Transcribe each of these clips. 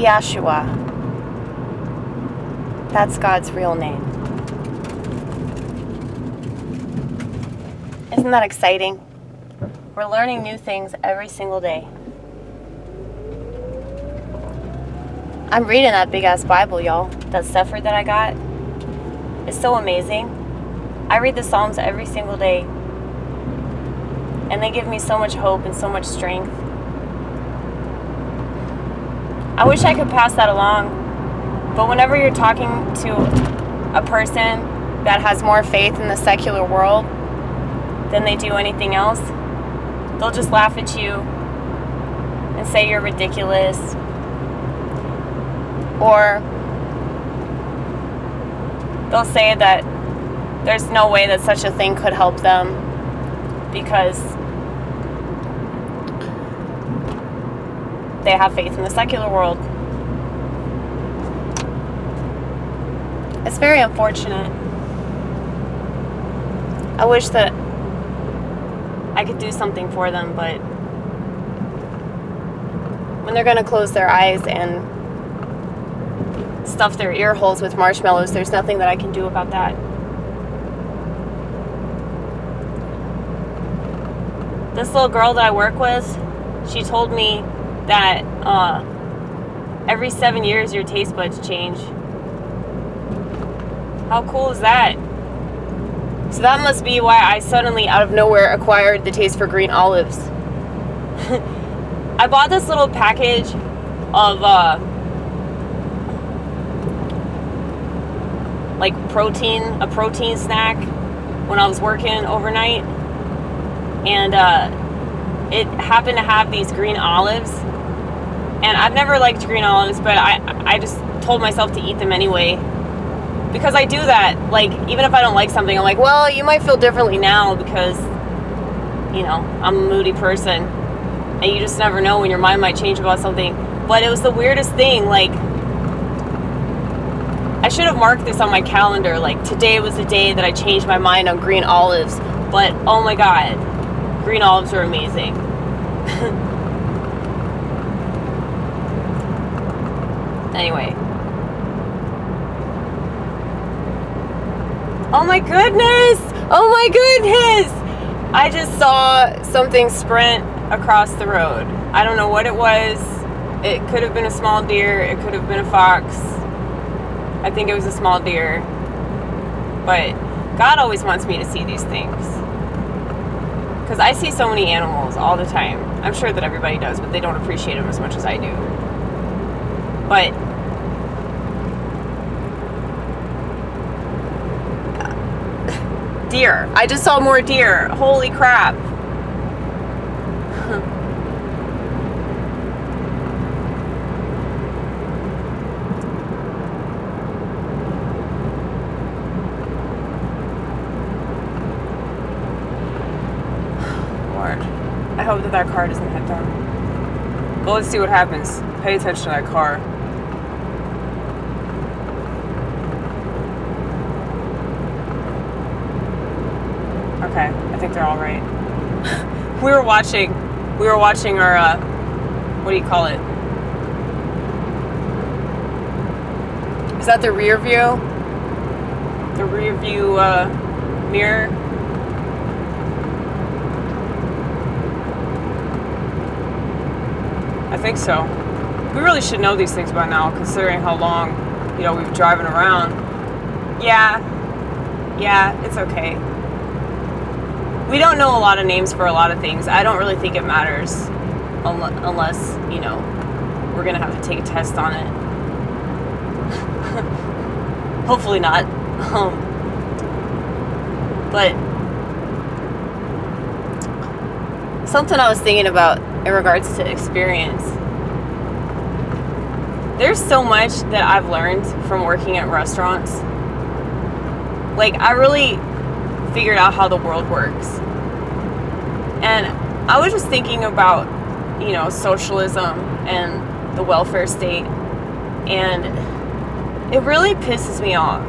Yashuah. That's God's real name. Isn't that exciting? We're learning new things every single day. I'm reading that big ass Bible, y'all. That Cepher that I got. It's so amazing. I read the Psalms every single day. And they give me so much hope and so much strength. I wish I could pass that along. But whenever you're talking to a person that has more faith in the secular world than they do anything else, they'll just laugh at you and say you're ridiculous. Or they'll say that there's no way that such a thing could help them because they have faith in the secular world. It's very unfortunate. I wish that I could do something for them, but when they're going to close their eyes and stuff their ear holes with marshmallows, there's nothing that I can do about that. This little girl that I work with, she told me that every 7 years your taste buds change. How cool is that? So that must be why I suddenly, out of nowhere, acquired the taste for green olives. I bought this little package of like a protein snack when I was working overnight, and it happened to have these green olives, and I've never liked green olives, but I just told myself to eat them anyway, because I do that. Like, even if I don't like something, I'm like, well, you might feel differently now because, you know, I'm a moody person, and you just never know when your mind might change about something. But it was the weirdest thing. Like, I should have marked this on my calendar, like, today was the day that I changed my mind on green olives. But oh my god, green olives are amazing. Anyway. Oh my goodness! Oh my goodness! I just saw something sprint across the road. I don't know what it was. It could have been a small deer. It could have been a fox. I think it was a small deer. But God always wants me to see these things. Because I see so many animals all the time. I'm sure that everybody does, but they don't appreciate them as much as I do. But deer. I just saw more deer. Holy crap. Lord. I hope that car doesn't head down. Well, let's see what happens. Pay attention to that car. Okay, I think they're all right. We were watching our, what do you call it? Is that the rear view? The rear view, mirror? I think so. We really should know these things by now, considering how long, you know, we've been driving around. Yeah, it's okay. We don't know a lot of names for a lot of things. I don't really think it matters unless, you know, we're going to have to take a test on it. Hopefully not. But something I was thinking about in regards to experience. There's so much that I've learned from working at restaurants. Like, I really figured out how the world works. And I was just thinking about, you know, socialism and the welfare state, and it really pisses me off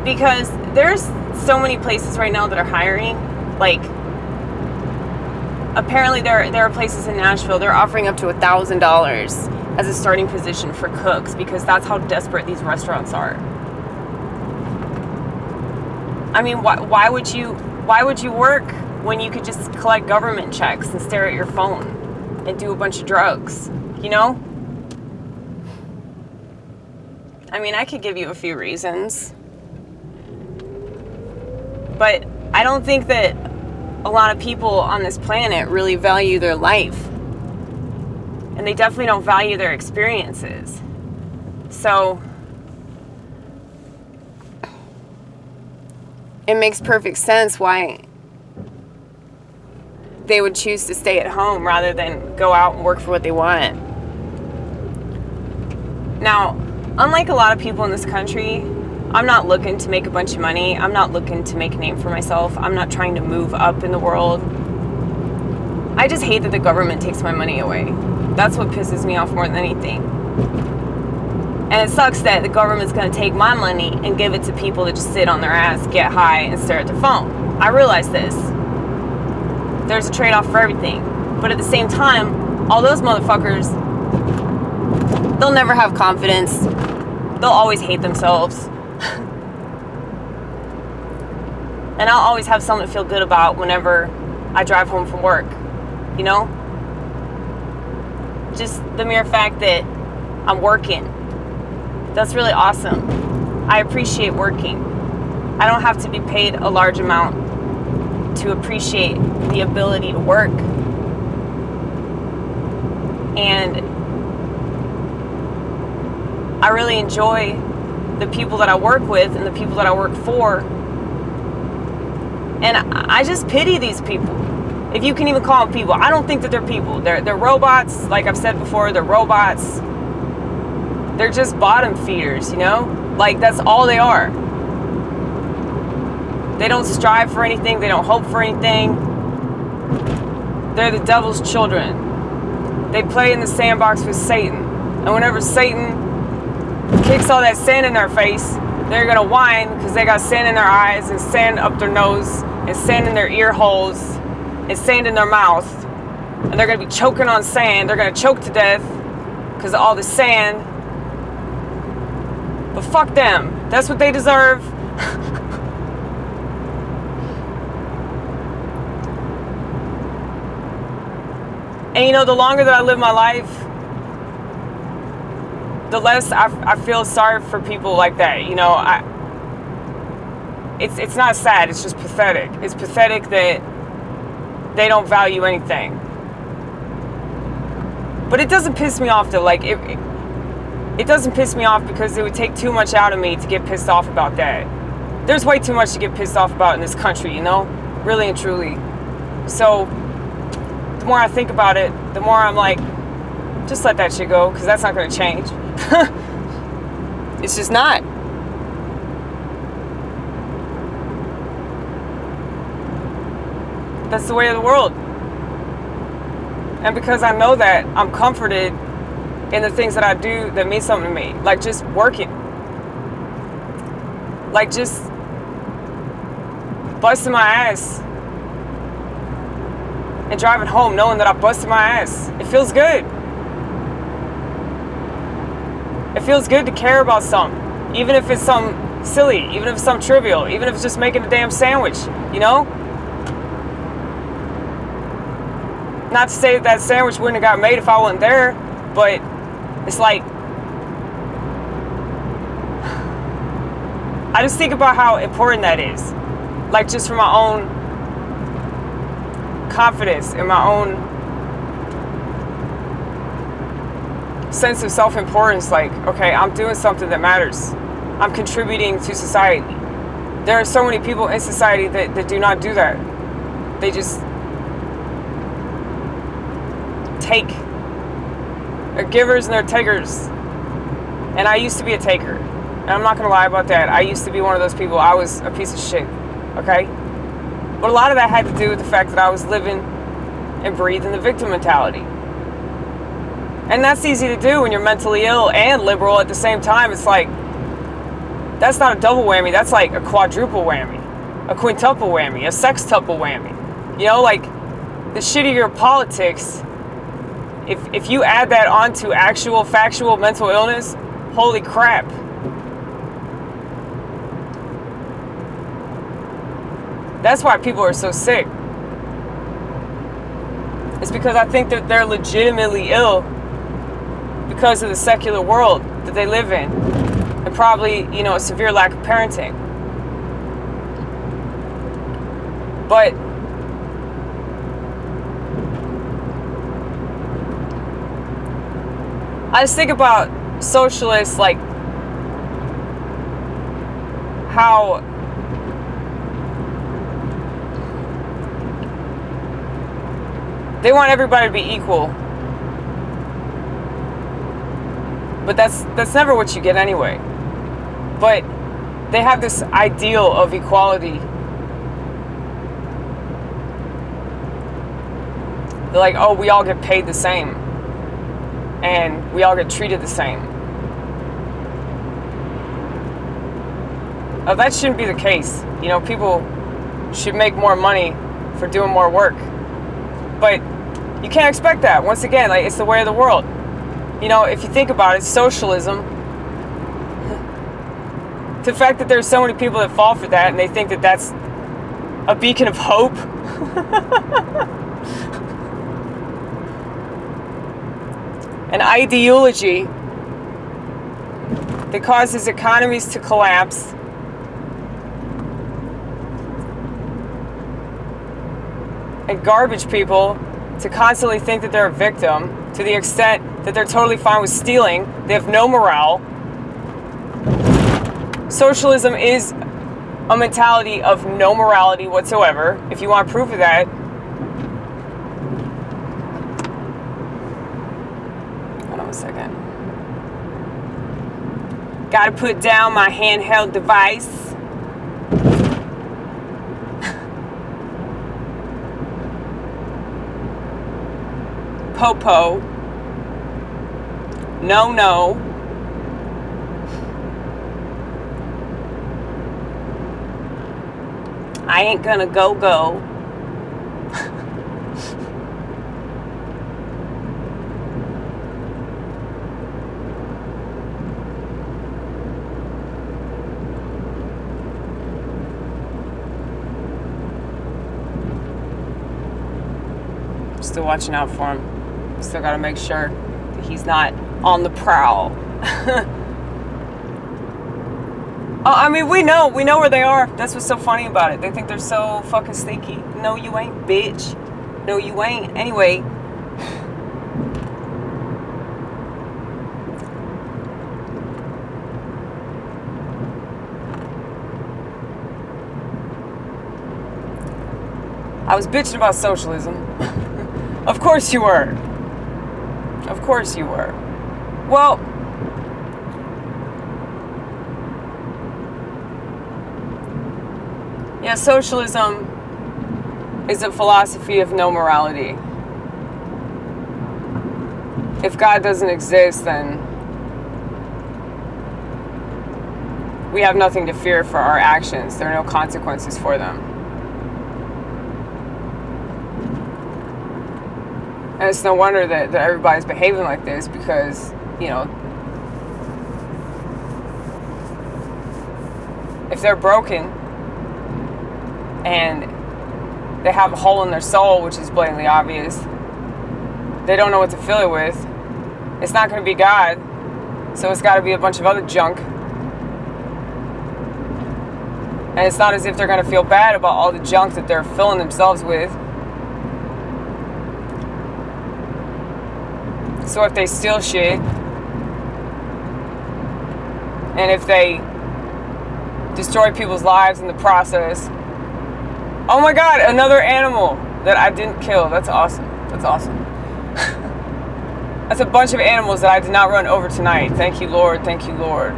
because there's so many places right now that are hiring. Like, apparently there are places in Nashville, they're offering up to $1,000 as a starting position for cooks because that's how desperate these restaurants are. I mean, why would you work when you could just collect government checks and stare at your phone and do a bunch of drugs, you know? I mean, I could give you a few reasons, but I don't think that a lot of people on this planet really value their life, and they definitely don't value their experiences. So it makes perfect sense why they would choose to stay at home rather than go out and work for what they want. Now, unlike a lot of people in this country, I'm not looking to make a bunch of money. I'm not looking to make a name for myself. I'm not trying to move up in the world. I just hate that the government takes my money away. That's what pisses me off more than anything. And it sucks that the government's going to take my money and give it to people that just sit on their ass, get high, and stare at their phone. I realize this. There's a trade-off for everything. But at the same time, all those motherfuckers, they'll never have confidence. They'll always hate themselves. And I'll always have something to feel good about whenever I drive home from work, you know? Just the mere fact that I'm working. That's really awesome. I appreciate working. I don't have to be paid a large amount to appreciate the ability to work. And I really enjoy the people that I work with and the people that I work for. And I just pity these people. If you can even call them people. I don't think that they're people. They're robots. Like I've said before, they're robots. They're just bottom feeders, you know? Like, that's all they are. They don't strive for anything. They don't hope for anything. They're the devil's children. They play in the sandbox with Satan. And whenever Satan kicks all that sand in their face, they're going to whine because they got sand in their eyes and sand up their nose and sand in their ear holes and sand in their mouth. And they're going to be choking on sand. They're going to choke to death because of all the sand. But fuck them. That's what they deserve. And you know, the longer that I live my life, the less I feel sorry for people like that. You know, it's not sad, it's just pathetic. It's pathetic that they don't value anything. But it doesn't piss me off though. Like, it doesn't piss me off because it would take too much out of me to get pissed off about that. There's way too much to get pissed off about in this country, you know? Really and truly. So, the more I think about it, the more I'm like, just let that shit go, because that's not going to change. It's just not. That's the way of the world. And because I know that, I'm comforted in the things that I do that mean something to me. Like just working. Like just busting my ass and driving home knowing that I busted my ass. It feels good. It feels good to care about something. Even if it's something silly, even if it's something trivial, even if it's just making a damn sandwich, you know? Not to say that that sandwich wouldn't have got made if I wasn't there, but it's like, I just think about how important that is. Like just for my own confidence and my own sense of self-importance. Like, okay, I'm doing something that matters. I'm contributing to society. There are so many people in society that do not do that. They just take. They're givers and they're takers. And I used to be a taker. And I'm not going to lie about that. I used to be one of those people. I was a piece of shit. Okay? But a lot of that had to do with the fact that I was living and breathing the victim mentality. And that's easy to do when you're mentally ill and liberal at the same time. It's like, that's not a double whammy. That's like a quadruple whammy. A quintuple whammy. A sextuple whammy. You know, like, the shittier politics, if you add that onto actual factual mental illness, holy crap. That's why people are so sick. It's because I think that they're legitimately ill because of the secular world that they live in, and probably, you know, a severe lack of parenting. But I just think about socialists, like how they want everybody to be equal. But that's never what you get anyway. But they have this ideal of equality. They're like, oh, we all get paid the same. And we all get treated the same. That shouldn't be the case. You know, people should make more money for doing more work. But you can't expect that. Once again, like, it's the way of the world. You know, if you think about it, socialism, the fact that there's so many people that fall for that and they think that that's a beacon of hope. An ideology that causes economies to collapse, and garbage people to constantly think that they're a victim, to the extent that they're totally fine with stealing. They have no morale. Socialism is a mentality of no morality whatsoever. If you want proof of that, hold on a second. Gotta put down my handheld device. Popo. No, no. I ain't gonna go. Still watching out for him. Still gotta make sure that he's not on the prowl. I mean, we know where they are. That's what's so funny about it. They think they're so fucking sneaky. No, you ain't, bitch. No, you ain't. Anyway. I was bitching about socialism. Of course you were. Of course you were. Well, yeah, socialism is a philosophy of no morality. If God doesn't exist, then we have nothing to fear for our actions. There are no consequences for them. And it's no wonder that everybody's behaving like this, because, you know, if they're broken and they have a hole in their soul, which is blatantly obvious, they don't know what to fill it with, it's not going to be God, so it's got to be a bunch of other junk. And it's not as if they're going to feel bad about all the junk that they're filling themselves with. So if they steal shit, and if they destroy people's lives in the process, oh my God, another animal that I didn't kill. That's awesome. That's awesome. That's a bunch of animals that I did not run over tonight. Thank you, Lord. Thank you, Lord.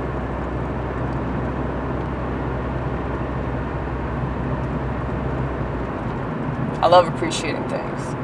I love appreciating things.